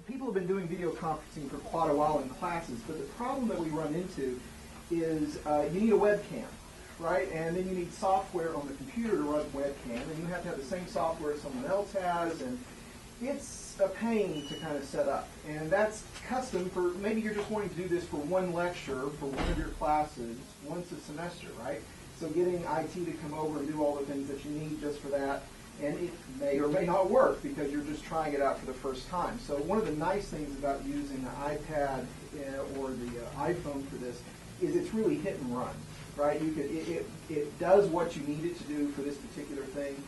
people have been doing video conferencing for quite a while in classes, but the problem that we run into is you need a webcam, right? And then you need software on the computer to run the webcam, and you have to have the same software someone else has, and it's a pain to kind of set up. And that's custom for, maybe you're just wanting to do this for one lecture, for one of your classes, once a semester, right? So getting IT to come over and do all the things that you need just for that, and it may or may not work because you're just trying it out for the first time. So one of the nice things about using the iPad or the iPhone for this is it's really hit and run, right? It does what you need it to do for this particular thing.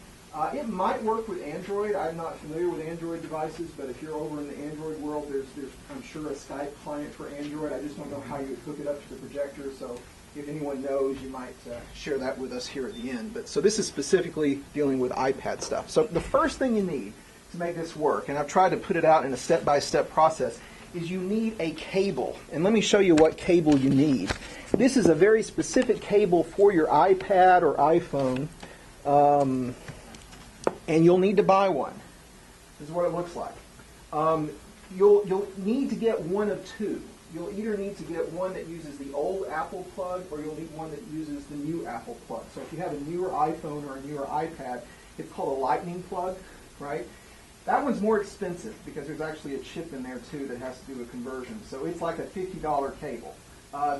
It might work with Android. I'm not familiar with Android devices, but if you're over in the Android world, there's I'm sure a Skype client for Android. I just don't know how you would hook it up to the projector, so if anyone knows, you might share that with us here at the end. So this is specifically dealing with iPad stuff. So the first thing you need to make this work, and I've tried to put it out in a step-by-step process, is you need a cable. And let me show you what cable you need. This is a very specific cable for your iPad or iPhone, and you'll need to buy one. This is what it looks like. You'll need to get one of two. You'll either need to get one that uses the old Apple plug, or you'll need one that uses the new Apple plug. So if you have a newer iPhone or a newer iPad, it's called a lightning plug, right? That one's more expensive because there's actually a chip in there too that has to do a conversion. So it's like a $50 cable.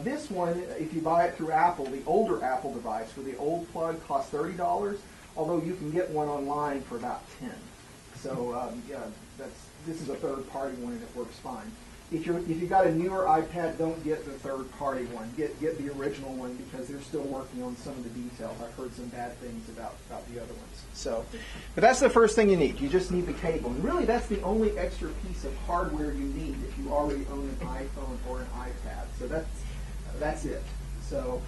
This one, if you buy it through Apple, the older Apple device with the old plug costs $30, although you can get one online for about $10. So yeah, this is a third-party one and it works fine. If you got a newer iPad, don't get the third-party one. Get the original one because they're still working on some of the details. I've heard some bad things about the other ones. So, but that's the first thing you need. You just need the cable. And really, that's the only extra piece of hardware you need if you already own an iPhone or an iPad. So that's it. So,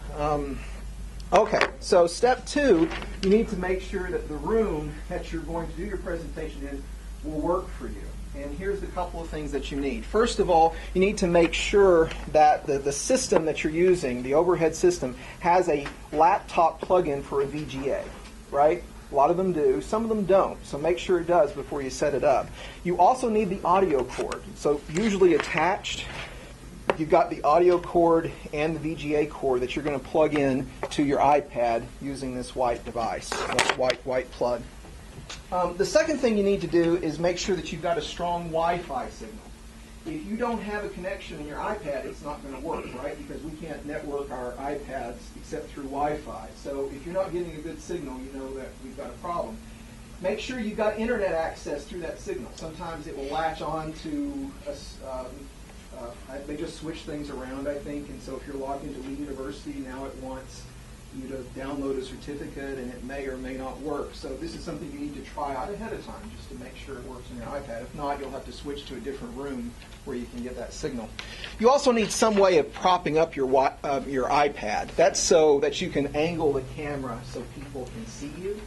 okay. So step 2, you need to make sure that the room that you're going to do your presentation in will work for you. And here's a couple of things that you need. First of all, you need to make sure that the system that you're using, the overhead system, has a laptop plug-in for a VGA, right? A lot of them do. Some of them don't. So make sure it does before you set it up. You also need the audio cord. So usually attached, you've got the audio cord and the VGA cord that you're going to plug in to your iPad using this white device, this white plug. The second thing you need to do is make sure that you've got a strong Wi-Fi signal. If you don't have a connection in your iPad, it's not going to work, right? Because we can't network our iPads except through Wi-Fi. So if you're not getting a good signal, you know that we've got a problem. Make sure you've got internet access through that signal. Sometimes it will latch on to they just switch things around, I think. And so if you're logged into Lee University, now it wants you to download a certificate, and it may or may not work. So this is something you need to try out ahead of time just to make sure it works on your iPad. If not, you'll have to switch to a different room where you can get that signal. You also need some way of propping up your iPad. That's so that you can angle the camera so people can see you.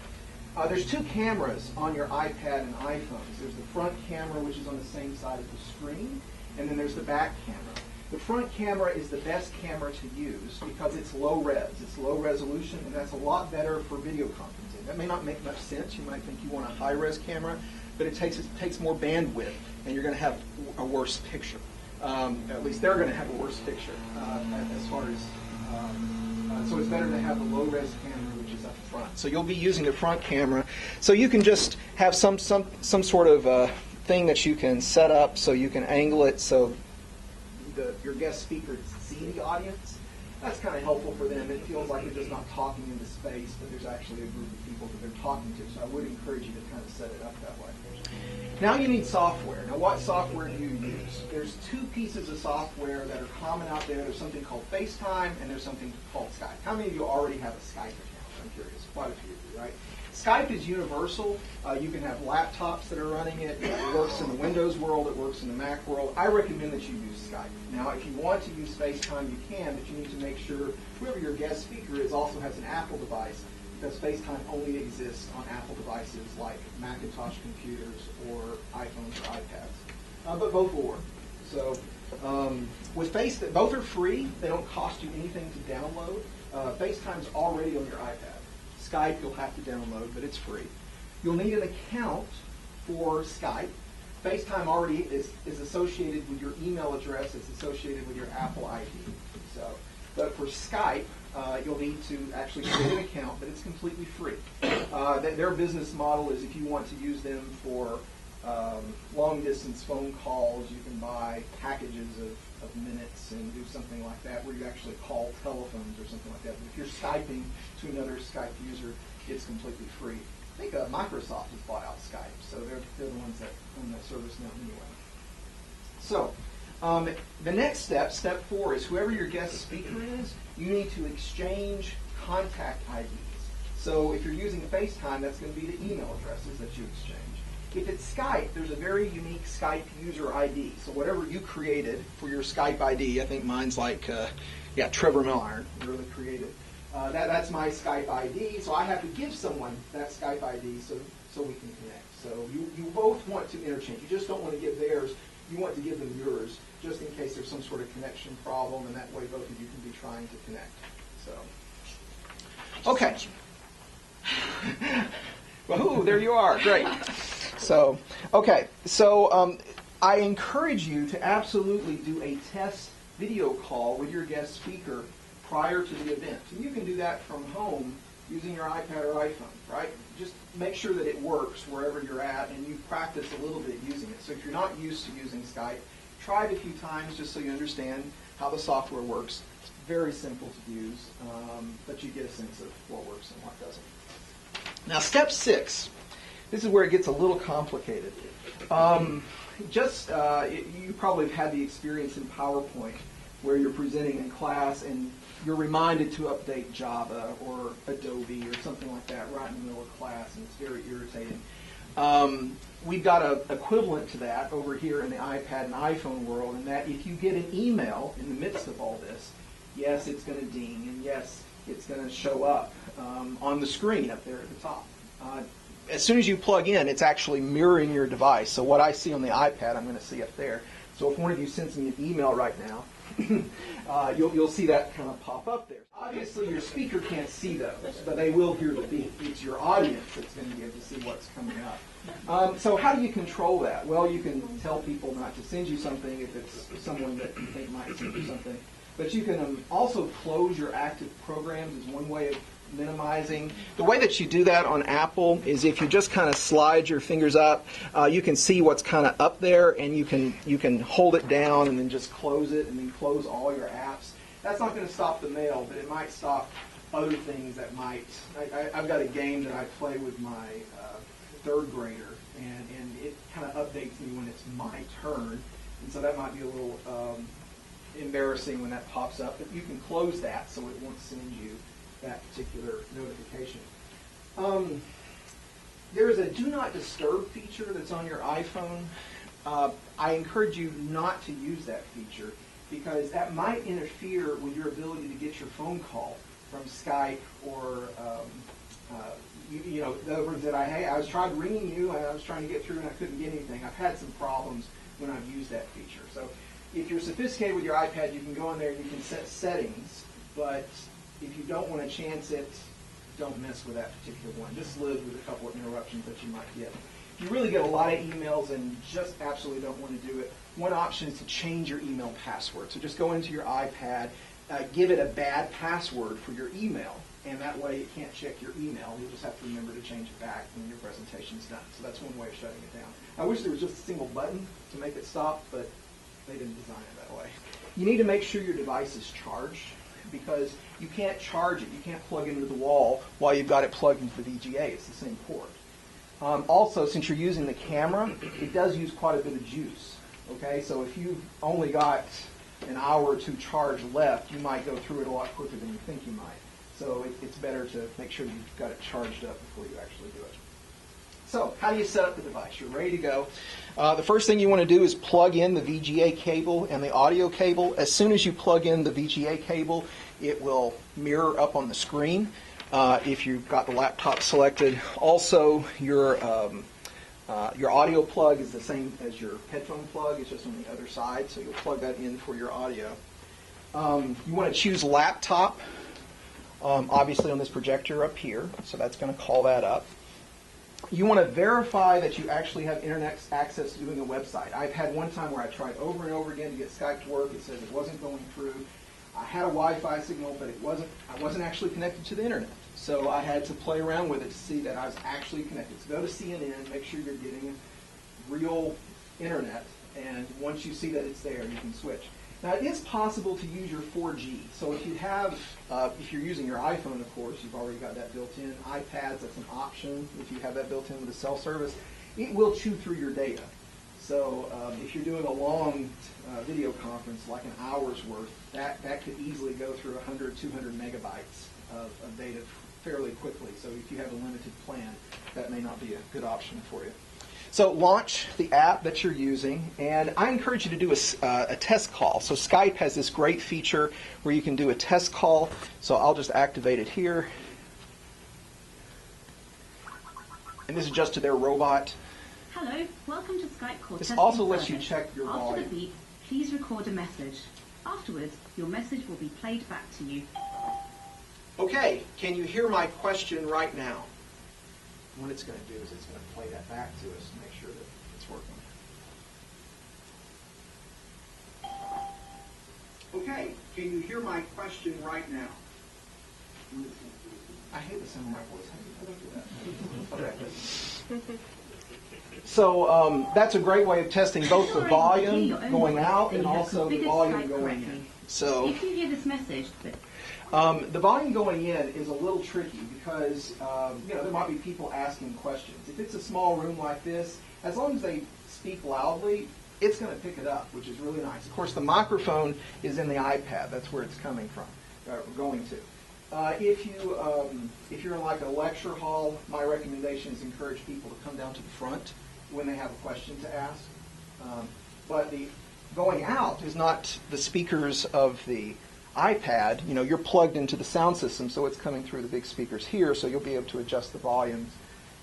There's 2 cameras on your iPad and iPhones. There's the front camera, which is on the same side of the screen, and then there's the back camera. The front camera is the best camera to use because it's low res. It's low resolution, and that's a lot better for video conferencing. That may not make much sense. You might think you want a high res camera, but it takes more bandwidth, and you're going to have a worse picture. At least they're going to have a worse picture as far as. So it's better to have the low res camera, which is up front. So you'll be using the front camera, so you can just have some sort of thing that you can set up so you can angle it so your guest speakers see the audience. That's kind of helpful for them. It feels like they're just not talking into space, but there's actually a group of people that they're talking to. So I would encourage you to kind of set it up that way. Now you need software. Now what software do you use? There's 2 pieces of software that are common out there. There's something called FaceTime, and there's something called Skype. How many of you already have a Skype account? I'm curious. Quite a few of you, right? Skype is universal. You can have laptops that are running it. It works in the Windows world. It works in the Mac world. I recommend that you use Skype. Now, if you want to use FaceTime, you can, but you need to make sure whoever your guest speaker is also has an Apple device, because FaceTime only exists on Apple devices like Macintosh computers or iPhones or iPads. But both will work. So with both are free. They don't cost you anything to download. FaceTime's already on your iPad. Skype you'll have to download, but it's free. You'll need an account for Skype. FaceTime already is associated with your email address. It's associated with your Apple ID. So, but for Skype, you'll need to actually create an account, but it's completely free. Their business model is if you want to use them for long-distance phone calls, you can buy packages of minutes and do something like that where you actually call telephones or something like that. But if you're Skyping to another Skype user, it's completely free. I think Microsoft has bought out Skype, so they're the ones that own that service now anyway. So the next step, step 4, is whoever your guest speaker is, you need to exchange contact IDs. So if you're using FaceTime, that's going to be the email addresses that you exchange. If it's Skype, there's a very unique Skype user ID. So whatever you created for your Skype ID, I think mine's like, Trevor Milliron, really created. That's my Skype ID, so I have to give someone that Skype ID so we can connect. So you both want to interchange. You just don't want to give theirs. You want to give them yours, just in case there's some sort of connection problem, and that way both of you can be trying to connect. So, okay. Woohoo, there you are. Great. So, okay. So I encourage you to absolutely do a test video call with your guest speaker prior to the event. And you can do that from home using your iPad or iPhone, right? Just make sure that it works wherever you're at, and you practice a little bit using it. So if you're not used to using Skype, try it a few times just so you understand how the software works. It's very simple to use, but you get a sense of what works and what doesn't. Now, step 6. This is where it gets a little complicated. You probably have had the experience in PowerPoint where you're presenting in class and you're reminded to update Java or Adobe or something like that right in the middle of class, and it's very irritating. We've got an equivalent to that over here in the iPad and iPhone world, in that if you get an email in the midst of all this, yes, it's going to ding, and yes, it's going to show up on the screen up there at the top. As soon as you plug in, it's actually mirroring your device. So what I see on the iPad, I'm going to see up there. So if one of you sends me an email right now, you'll see that kind of pop up there. Obviously, your speaker can't see those, but they will hear the beep. It's your audience that's going to be able to see what's coming up. So how do you control that? Well, you can tell people not to send you something if it's someone that you think might send you something. But you can also close your active programs is one way of minimizing. The way that you do that on Apple is if you just kind of slide your fingers up, you can see what's kind of up there, and you can hold it down and then just close it and then close all your apps. That's not going to stop the mail, but it might stop other things that might. I've got a game that I play with my third grader, and it kind of updates me when it's my turn, and so that might be a little embarrassing when that pops up. But you can close that so it won't send you that particular notification. There is a Do Not Disturb feature that's on your iPhone. I encourage you not to use that feature because that might interfere with your ability to get your phone call from Skype or, in other words, that I was trying ringing you and I was trying to get through and I couldn't get anything. I've had some problems when I've used that feature. So if you're sophisticated with your iPad, you can go in there and you can set settings, but if you don't want to chance it, don't mess with that particular one. Just live with a couple of interruptions that you might get. If you really get a lot of emails and you just absolutely don't want to do it, one option is to change your email password. So just go into your iPad, give it a bad password for your email, and that way it can't check your email. You'll just have to remember to change it back when your presentation's done. So that's one way of shutting it down. I wish there was just a single button to make it stop, but they didn't design it that way. You need to make sure your device is charged, because you can't charge it. You can't plug it into the wall while you've got it plugged into the VGA. It's the same port. Also, since you're using the camera, it does use quite a bit of juice. Okay, so if you've only got an hour or two charge left, you might go through it a lot quicker than you think you might. So it's better to make sure you've got it charged up before you actually do it. So how do you set up the device? You're ready to go. The first thing you want to do is plug in the VGA cable and the audio cable. As soon as you plug in the VGA cable, it will mirror up on the screen if you've got the laptop selected. Also, your audio plug is the same as your headphone plug. It's just on the other side, so you'll plug that in for your audio. You want to choose laptop, obviously on this projector up here, so that's going to call that up. you want to verify that you actually have internet access to doing a website. I've had one time where I tried over and over again to get Skype to work. It says it wasn't going through. I had a Wi-Fi signal, but I wasn't actually connected to the internet. So I had to play around with it to see that I was actually connected. So go to CNN, make sure you're getting real internet, and once you see that it's there, you can switch. Now, it is possible to use your 4G. So if you have, if you're using your iPhone, of course, you've already got that built in. iPads, that's an option. If you have that built in with the cell service, it will chew through your data. So if you're doing a long video conference, like an hour's worth, that could easily go through 100, 200 megabytes of data fairly quickly. So if you have a limited plan, that may not be a good option for you. So launch the app that you're using, and I encourage you to do a test call. So Skype has this great feature where you can do a test call. So I'll just activate it here. And this is just to their robot. Hello, welcome to Skype call. This also lets you check your volume. After the beep, please record a message. Afterwards, your message will be played back to you. Okay, can you hear my question right now? What it's going to do is it's going to play that back to us to make sure that it's working. Okay, can you hear my question right now? I hate the sound of my voice. How do you do that? Okay. So that's a great way of testing both the volume going out and also the volume going in. So if you hear this message, the volume going in is a little tricky because there might be people asking questions. If it's a small room like this, as long as they speak loudly, it's going to pick it up, which is really nice. Of course, the microphone is in the iPad. That's where it's coming from, going to. If you're in like a lecture hall, my recommendation is encourage people to come down to the front when they have a question to ask. But the going out is not the speakers of the iPad. You're plugged into the sound system, so it's coming through the big speakers here, so you'll be able to adjust the volumes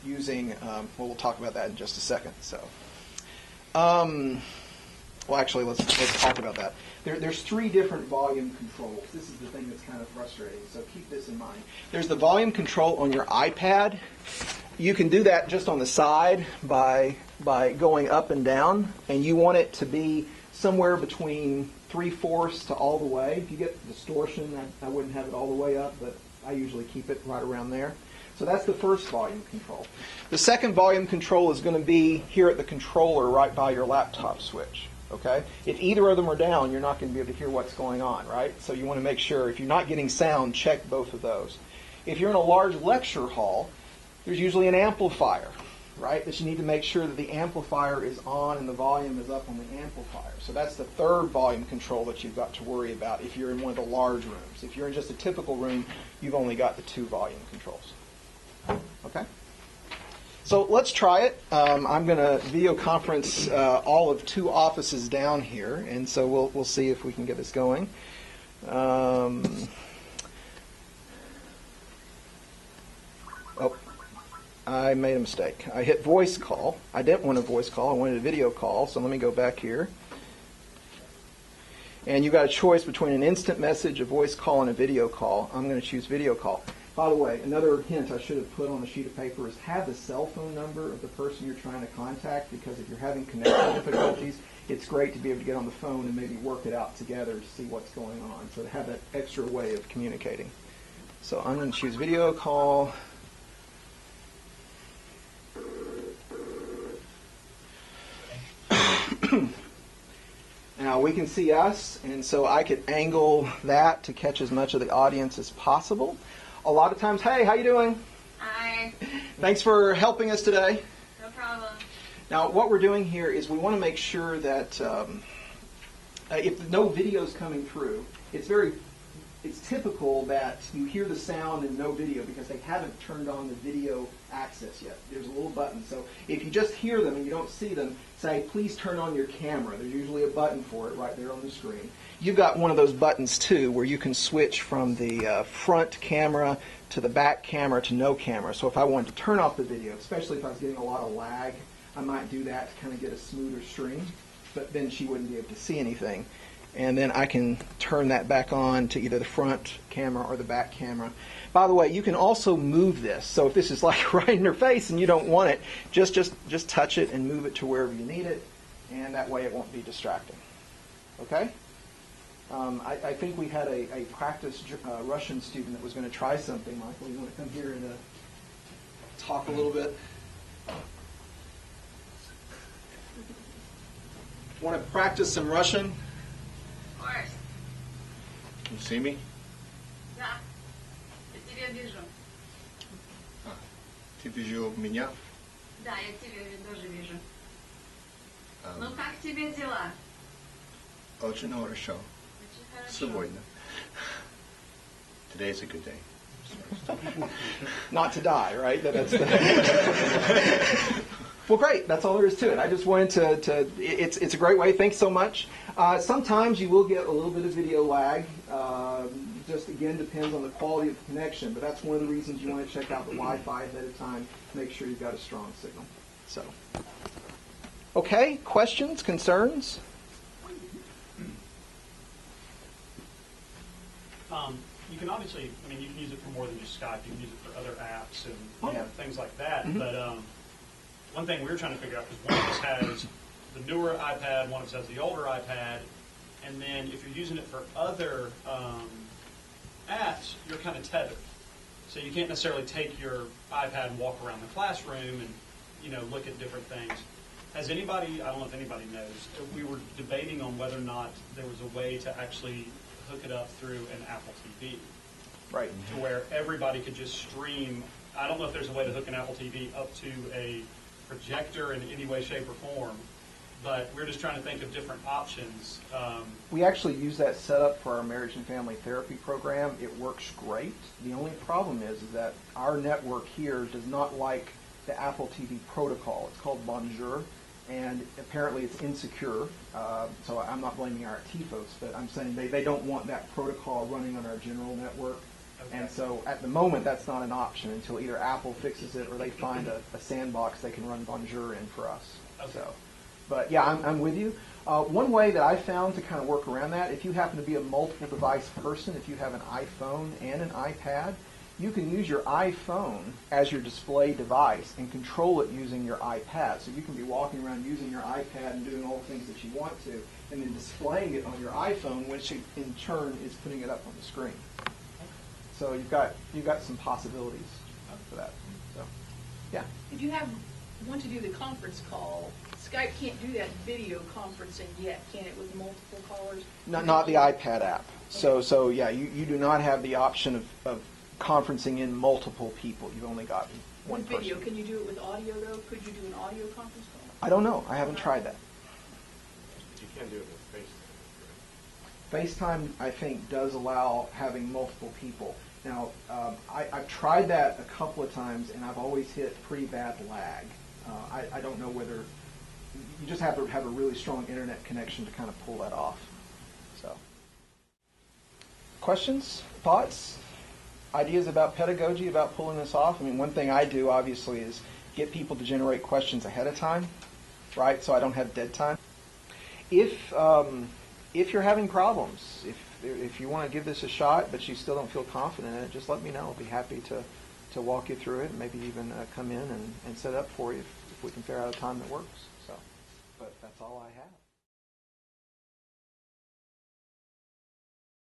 using, we'll talk about that in just a second. So, well, actually, let's talk about that. There's 3 different volume controls. This is the thing that's kind of frustrating, so keep this in mind. There's the volume control on your iPad. You can do that just on the side by going up and down, and you want it to be somewhere between 3/4 to all the way. If you get distortion, I wouldn't have it all the way up, but I usually keep it right around there. So that's the first volume control. The second volume control is going to be here at the controller right by your laptop switch. Okay? If either of them are down, you're not going to be able to hear what's going on, right? So you want to make sure, if you're not getting sound, check both of those. If you're in a large lecture hall, there's usually an amplifier, right? That you need to make sure that the amplifier is on and the volume is up on the amplifier. So that's the third volume control that you've got to worry about if you're in one of the large rooms. If you're in just a typical room, you've only got the 2 volume controls. Okay? So let's try it. I'm going to video conference all of 2 offices down here, and so we'll see if we can get this going. I made a mistake. I hit voice call. I didn't want a voice call. I wanted a video call. So let me go back here. And you've got a choice between an instant message, a voice call, and a video call. I'm going to choose video call. By the way, another hint I should have put on a sheet of paper is have the cell phone number of the person you're trying to contact, because if you're having connection difficulties, it's great to be able to get on the phone and maybe work it out together to see what's going on. So to have that extra way of communicating. So I'm going to choose video call. Now we can see us, and so I could angle that to catch as much of the audience as possible. A lot of times, hey, how you doing? Hi. Thanks for helping us today. No problem. Now what we're doing here is we want to make sure that if no video is coming through, it's typical that you hear the sound and no video because they haven't turned on the video access yet. There's a little button. So if you just hear them and you don't see them, say, please turn on your camera. There's usually a button for it right there on the screen. You've got one of those buttons, too, where you can switch from the front camera to the back camera to no camera. So if I wanted to turn off the video, especially if I was getting a lot of lag, I might do that to kind of get a smoother stream. But then she wouldn't be able to see anything. and then I can turn that back on to either the front camera or the back camera. By the way, you can also move this. So if this is like right in your face and you don't want it, just touch it and move it to wherever you need it, and that way it won't be distracting. Okay? I think we had a practice Russian student that was going to try something. Michael, you want to come here and talk a little bit? Want to practice some Russian? Of course. Can you see me? Да. Я тебя вижу. Ты видел меня? Да, я тебя тоже вижу. Ну как тебе дела? Очень хорошо. Очень хорошо. Сегодня. Today's a good day. Not to die, right? That's the Well, great. That's all there is to it. I just wanted to it's a great way. Thanks so much. Sometimes you will get a little bit of video lag. Just, again, depends on the quality of the connection. But that's one of the reasons you want to check out the Wi-Fi ahead of time. Make sure you've got a strong signal. So, okay. Questions, concerns? You can obviously, I mean, you can use it for more than just Skype. You can use it for other apps and things like that. Mm-hmm. But one thing we were trying to figure out, because one of us has the newer iPad, one of us has the older iPad, and then if you're using it for other apps, you're kind of tethered. So you can't necessarily take your iPad and walk around the classroom and, look at different things. Has anybody, I don't know if anybody knows, we were debating on whether or not there was a way to actually hook it up through an Apple TV. Right. To where everybody could just stream. I don't know if there's a way to hook an Apple TV up to a projector in any way, shape, or form, but we're just trying to think of different options. We actually use that setup for our marriage and family therapy program. It works great. The only problem is that our network here does not like the Apple TV protocol. It's called Bonjour, and apparently it's insecure. So I'm not blaming our IT folks, but I'm saying they don't want that protocol running on our general network. Okay. And so at the moment, that's not an option until either Apple fixes it or they find a sandbox they can run Bonjour in for us. Okay. So, but yeah, I'm with you. One way that I found to kind of work around that, if you happen to be a multiple device person, if you have an iPhone and an iPad, you can use your iPhone as your display device and control it using your iPad. So you can be walking around using your iPad and doing all the things that you want to, and then displaying it on your iPhone, which in turn is putting it up on the screen. So you've got some possibilities for that. So, yeah. If you want to do the conference call, Skype can't do that video conferencing yet, can it, with multiple callers? Not the iPad app. Okay. So yeah, you do not have the option of conferencing in multiple people. You've only got one person. Video, can you do it with audio though? Could you do an audio conference call? I don't know. I haven't tried that. You can do it with FaceTime. FaceTime, I think, does allow having multiple people. Now, I've tried that a couple of times, and I've always hit pretty bad lag. I don't know whether you just have to have a really strong internet connection to kind of pull that off. So, questions, thoughts, ideas about pedagogy, about pulling this off? I mean, one thing I do, obviously, is get people to generate questions ahead of time, right, so I don't have dead time. If you're having problems, if you want to give this a shot but you still don't feel confident in it, just let me know. I'll be happy to walk you through it and maybe even come in and set it up for you if we can figure out a time that works. So, but that's all I have.